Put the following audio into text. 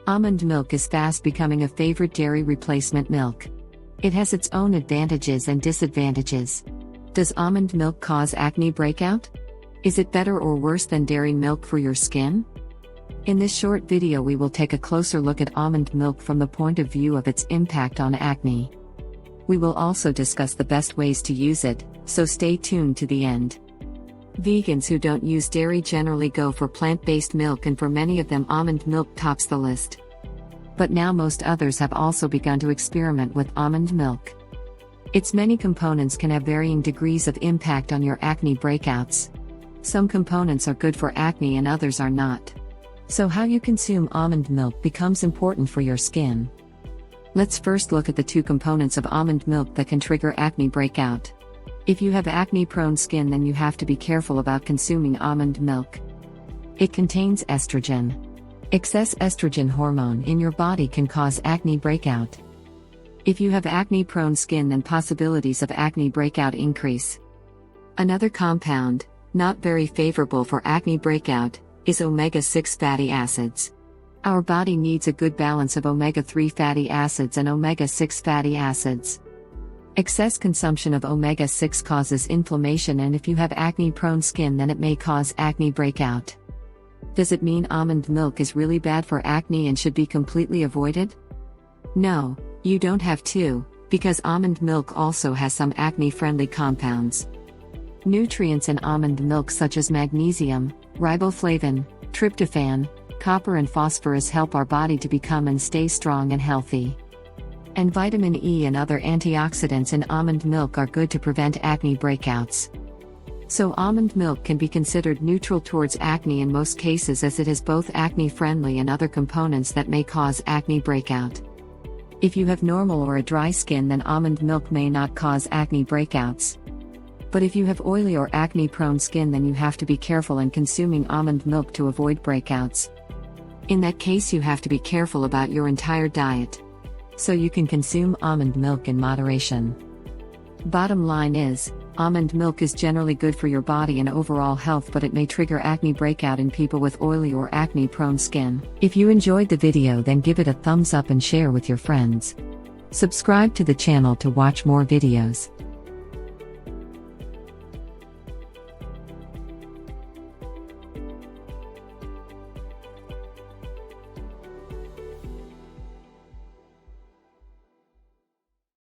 Almond milk is fast becoming a favorite dairy replacement milk. It has its own advantages and disadvantages. Does almond milk cause acne breakout? Is it better or worse than dairy milk for your skin? In this short video we will take a closer look at almond milk from the point of view of its impact on acne. We will also discuss the best ways to use it, so stay tuned to the end. Vegans who don't use dairy generally go for plant-based milk, and for many of them almond milk tops the list. But now most others have also begun to experiment with almond milk. Its many components can have varying degrees of impact on your acne breakouts. Some components are good for acne and others are not. So how you consume almond milk becomes important for your skin. Let's first look at the two components of almond milk that can trigger acne breakout. If you have acne-prone skin, then you have to be careful about consuming almond milk. It contains estrogen. Excess estrogen hormone in your body can cause acne breakout. If you have acne-prone skin, then possibilities of acne breakout increase. Another compound, not very favorable for acne breakout, is omega-6 fatty acids. Our body needs a good balance of omega-3 fatty acids and omega-6 fatty acids. Excess consumption of omega-6 causes inflammation, and if you have acne-prone skin, then it may cause acne breakout. Does it mean almond milk is really bad for acne and should be completely avoided? No, you don't have to, because almond milk also has some acne-friendly compounds. Nutrients in almond milk such as magnesium, riboflavin, tryptophan, copper and phosphorus help our body to become and stay strong and healthy. And vitamin E and other antioxidants in almond milk are good to prevent acne breakouts. So almond milk can be considered neutral towards acne in most cases, as it is both acne-friendly and other components that may cause acne breakout. If you have normal or a dry skin, then almond milk may not cause acne breakouts. But if you have oily or acne-prone skin, then you have to be careful in consuming almond milk to avoid breakouts. In that case, you have to be careful about your entire diet. So you can consume almond milk in moderation. Bottom line is, almond milk is generally good for your body and overall health, but it may trigger acne breakout in people with oily or acne-prone skin. If you enjoyed the video, then give it a thumbs up and share with your friends. Subscribe to the channel to watch more videos.